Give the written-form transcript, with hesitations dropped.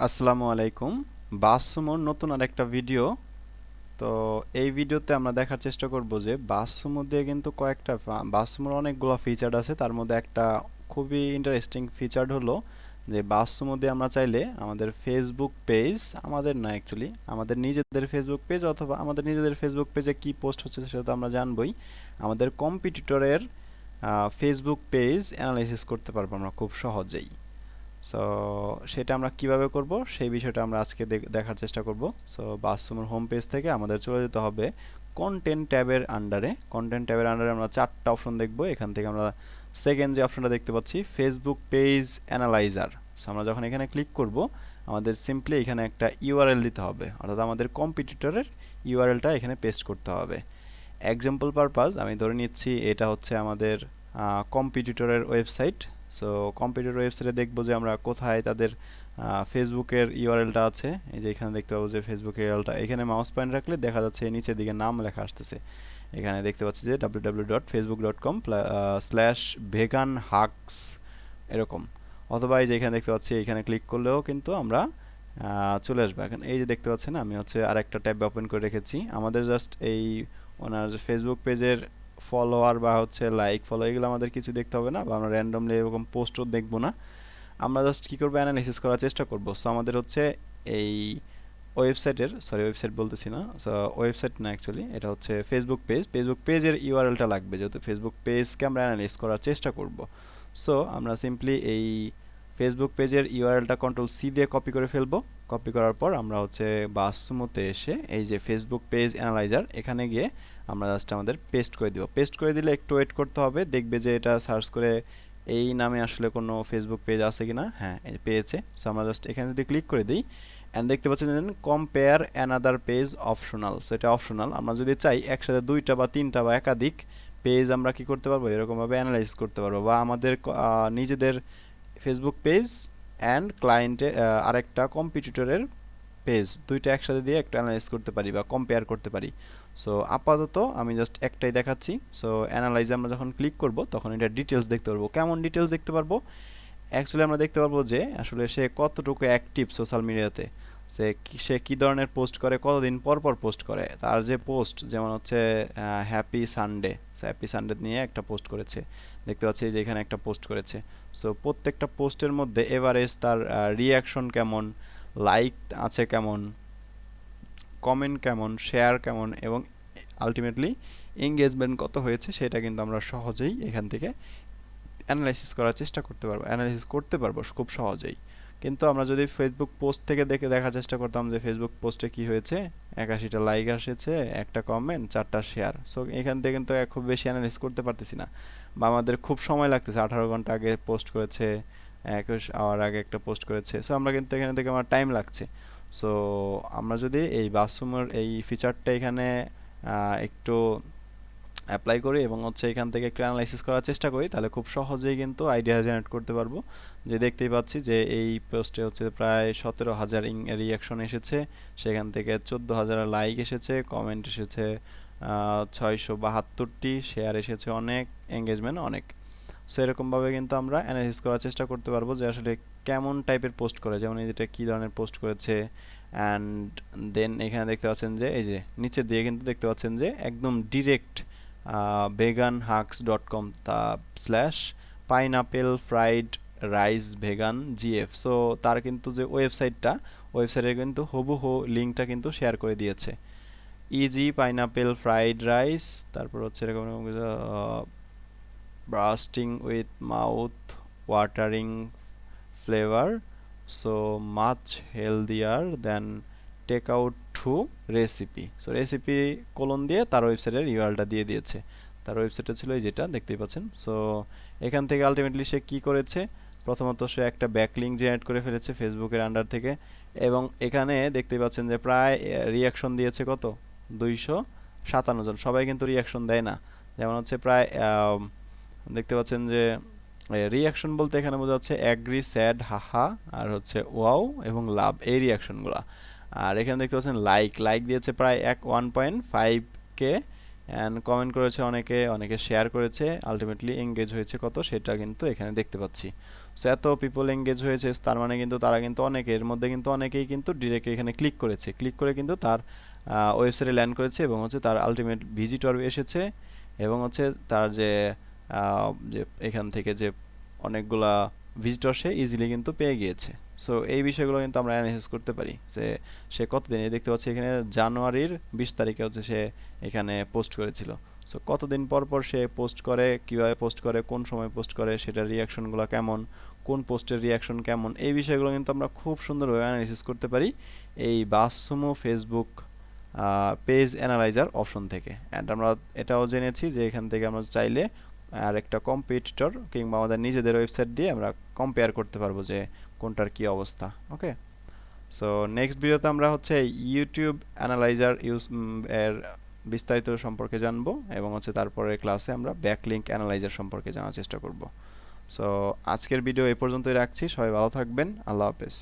আসসালামু আলাইকুম। বাসসুমোর নতুন আরেকটা ভিডিও। তো এই ভিডিওতে আমরা দেখার চেষ্টা করব যে বাসসুমো দিয়ে কিন্তু বাসসুমোর অনেকগুলো ফিচার আছে। তার মধ্যে একটা খুবই ইন্টারেস্টিং ফিচার হলো যে বাসসুমো দিয়ে আমরা চাইলে আমাদের ফেসবুক পেজ, আমাদের না অ্যাকচুয়ালি আমাদের নিজেদের ফেসবুক পেজ অথবা আমাদের নিজেদের ফেসবুক পেজে কি পোস্ট হচ্ছে সেটা তো আমরা জানবই। আমাদের কম্পিটিটরের ফেসবুক পেজ অ্যানালাইসিস করতে পারবো আমরা খুব সহজেই। সো সেটা আমরা কিভাবে করব সেই বিষয়টা আমরা আজকে দেখার চেষ্টা করব। সো বাসসুমোর হোম পেজ থেকে আমাদের চলে যেতে হবে কন্টেন্ট ট্যাবের আন্ডারে আমরা চারটা অপশন দেখব। এখান থেকে আমরা সেকেন্ড যে অপশনটা দেখতে পাচ্ছি ফেসবুক পেজ অ্যানালাইজার। সো আমরা যখন এখানে ক্লিক করব আমাদের সিম্পলি এখানে একটা ইউআরএল দিতে হবে, অর্থাৎ আমাদের কম্পিটিটরের ইউআরএলটা এখানে পেস্ট করতে হবে। এক্সাম্পল পারপাস আমি ধরে নিচ্ছি এটা হচ্ছে আমাদের কম্পিটিটরের ওয়েবসাইট। সো কম্পিটিটর ওয়েবসাইটে দেখবো যে আমরা কোথায় তাদের ফেসবুকের ইউআরএলটা আছে। এই যে এখানে দেখতে পাবো যে ফেসবুকের ইউআরএলটা, এখানে মাউস পয়েন্ট রাখলে দেখা যাচ্ছে নিচের দিকে নাম লেখা আসতেছে। এখানে দেখতে পাচ্ছি যে www.facebook.com/veganhugs এরকম। অথবা এই যে এখানে দেখতে পাচ্ছি, এখানে ক্লিক করলেও কিন্তু আমরা চলে আসবে। এখন এই যে দেখতে পাচ্ছেন আমি হচ্ছে আরেকটা ট্যাব ওপেন করে রেখেছি। আমাদের জাস্ট এই ওনার ফেসবুক পেজের ফলোয়ার বা হচ্ছে লাইক ফলো এগুলো আমাদের কিছু দেখতে হবে না, বা আমরা র্যান্ডমলি এরকম পোস্টও দেখবো না। আমরা জাস্ট কী করবো, অ্যানালাইসিস করার চেষ্টা করবো। সো আমাদের হচ্ছে এই ওয়েবসাইট বলতেছি না, সো ওয়েবসাইট না অ্যাকচুয়ালি এটা হচ্ছে ফেসবুক পেজের ইউআরএলটা লাগবে, যেহেতু ফেসবুক পেজকে আমরা অ্যানালাইজ করার চেষ্টা করব। সো আমরা সিম্পলি এই ফেসবুক পেজের ইউআরএলটা কন্ট্রোল-সি দিয়ে কপি করে ফেলবো। কপি করার পর আমরা হচ্ছে বাসসুমোতে এসে এই যে ফেসবুক পেজ অ্যানালাইজার এখানে গিয়ে আমরা জাস্ট আমাদের পেস্ট করে দিব। পেস্ট করে দিলে একটু ওয়েট করতে হবে, দেখবে যে এটা সার্চ করে এই নামে আসলে কোনো ফেসবুক পেজ আছে কিনা। হ্যাঁ, এই পেয়েছে। সো আমরা জাস্ট এখানে যদি ক্লিক করে দিই অ্যান্ড দেখতে পাচ্ছেন compare another page optional. So এটা অপশনাল, আমরা যদি চাই একসাথে দুইটা বা তিনটা বা একাধিক পেজ আমরা কি করতে পারবো, এরকমভাবে অ্যানালাইজ করতে পারবো, বা আমাদের নিজেদের ফেসবুক পেজ অ্যান্ড ক্লায়েন্টের আরেকটা কম্পিটিটরের পেজ দুইটা একসাথে দিয়ে একটা অ্যানালাইজ করতে পারি বা কম্পেয়ার করতে পারি। সো আপাতত আমি জাস্ট একটাই দেখাচ্ছি। সো অ্যানালাইজে আমরা যখন ক্লিক করব তখন এটা ডিটেলস দেখতে পারবো। কেমন ডিটেলস দেখতে পারবো? অ্যাকচুয়ালি আমরা দেখতে পারবো যে আসলে সে কতটুকু অ্যাক্টিভ সোশ্যাল মিডিয়াতে, সে কী ধরনের পোস্ট করে, কতদিন পর পর পোস্ট করে, তার যে পোস্ট যেমন হচ্ছে হ্যাপি সানডে নিয়ে একটা পোস্ট করেছে, দেখতে পাচ্ছি যে এখানে একটা পোস্ট করেছে। সো প্রত্যেকটা পোস্টের মধ্যে এভারেজ তার রিয়াকশন কেমন, লাইক আছে কেমন, কমেন্ট কেমন, শেয়ার কেমন এবং আলটিমেটলি এঙ্গেজমেন্ট কত হয়েছে সেটা কিন্তু আমরা সহজেই এখান থেকে অ্যানালাইসিস করতে পারবো খুব সহজেই। কিন্তু আমরা যদি ফেসবুক পোস্ট থেকে দেখার চেষ্টা করতাম যে ফেসবুক পোস্টে কি হয়েছে, 81টা লাইক এসেছে, একটা কমেন্ট, 4টা শেয়ার। সো এখান থেকে কিন্তু খুব বেশি অ্যানালাইসিস করতে পারতেছি না, বা আমাদের খুব সময় লাগতেছে। 18 ঘন্টা আগে পোস্ট করেছে, 21 আওয়ার আগে একটা পোস্ট করেছে। সো আমরা কিন্তু এখানে থেকে আমার টাইম লাগছে। সো আমরা যদি এই বাসসুমোর এই ফিচারটা এখানে একটু অ্যাপ্লাই করি এবং হচ্ছে এখান থেকে একটু অ্যানালাইসিস করার চেষ্টা করি, তাহলে খুব সহজেই কিন্তু আইডিয়া জেনারেট করতে পারবো। যে দেখতেই পাচ্ছি যে এই পোস্টে হচ্ছে প্রায় 17,000 রিয়াকশন এসেছে, সেখান থেকে 14,000 লাইক এসেছে, কমেন্ট এসেছে 672টি, শেয়ার এসেছে অনেক, এঙ্গেজমেন্ট অনেক। সো এরকমভাবে কিন্তু আমরা অ্যানালাইসিস করার চেষ্টা করতে পারবো যে আসলে কেমন টাইপের পোস্ট করে, যেমন এই যেটা কী ধরনের পোস্ট করেছে। অ্যান্ড দেন এখানে দেখতে পাচ্ছেন যে এই যে নিচের দিকে কিন্তু দেখতে পাচ্ছেন যে একদম ডিরেক্ট veganhugs.com /pineapple-fried-rice-vegan-gf। সো তার কিন্তু যে ওয়েবসাইটের কিন্তু হুবহু লিঙ্কটা কিন্তু শেয়ার করে দিয়েছে। ইজি পাইনাপেল ফ্রাইড রাইস, তারপর হচ্ছে এরকম bursting with mouth watering flavour, so much healthier then take out to recipe. So recipe colon দিয়ে তার ওয়েবসাইটের ইউআরএলটা দিয়ে দিয়েছে। তার ওয়েবসাইটটা ছিল এই যেটা দেখতেই পাচ্ছেন। সো এখান থেকে আলটিমেটলি সে কি করেছে, প্রথমত সে একটা ব্যাকলিঙ্ক জেনারেট করে ফেলেছে ফেসবুকের আন্ডার থেকে, এবং এখানে দেখতেই পাচ্ছেন যে প্রায় রিয়াকশন দিয়েছে কত, 257 জন। সবাই কিন্তু রিয়াকশন দেয় না, যেমন হচ্ছে প্রায় দেখতে পাচ্ছেন যে রিয়াকশন বলতে এখানে বোঝা যাচ্ছে অ্যাগ্রি, স্যাড, হাহা, আর হচ্ছে ওয়াও এবং লাভ, এই রিয়াকশনগুলো। আর এখানে দেখতে পাচ্ছেন লাইক দিয়েছে প্রায় 1.5K অ্যান্ড কমেন্ট করেছে অনেকে, অনেকে শেয়ার করেছে, আলটিমেটলি এঙ্গেজ হয়েছে কত সেটা কিন্তু এখানে দেখতে পাচ্ছি। সো এত পিপল এঙ্গেজ হয়েছে, তার মানে কিন্তু তারা কিন্তু অনেকের মধ্যে কিন্তু অনেকেই কিন্তু ডিরেক্ট এখানে ক্লিক করেছে, ক্লিক করে কিন্তু তার ওয়েবসাইটে ল্যান্ড করেছে এবং হচ্ছে তার আলটিমেট ভিজিটর এসেছে এবং হচ্ছে তার যে এখান থেকে যে অনেকগুলা ভিজিটর সে ইজিলি কিন্তু পেয়ে গিয়েছে। সো এই বিষয়গুলো কিন্তু আমরা অ্যানালাইসিস করতে পারি যে সে কতদিন, এই দেখতে পাচ্ছি এখানে জানুয়ারির 20 তারিখে হচ্ছে সে এখানে পোস্ট করেছিল। সো কতদিন পর পর সে পোস্ট করে, কিভাবে পোস্ট করে, কোন সময় পোস্ট করে, সেটার রিয়াকশনগুলো কেমন, কোন পোস্টের রিয়াকশন কেমন, এই বিষয়গুলো কিন্তু আমরা খুব সুন্দরভাবে অ্যানালাইসিস করতে পারি এই বাসসুমো ফেসবুক পেজ অ্যানালাইজার অপশন থেকে। অ্যান্ড আমরা এটাও জেনেছি যে এখান থেকে আমরা চাইলে আর একটা কম্পিটিটর কিংবা আমাদের নিজেদের ওয়েবসাইট দিয়ে আমরা কম্পেয়ার করতে পারবো যে কোনটার কি অবস্থা। ওকে, সো নেক্সট ভিডিওতে আমরা হচ্ছে ইউটিউব অ্যানালাইজার এর বিস্তারিত সম্পর্কে জানবো এবং হচ্ছে তারপরে ক্লাসে আমরা ব্যাকলিংক অ্যানালাইজার সম্পর্কে জানার চেষ্টা করব। সো আজকের ভিডিও এই পর্যন্তই রাখছি, সবাই ভালো থাকবেন, আল্লাহ হাফেজ।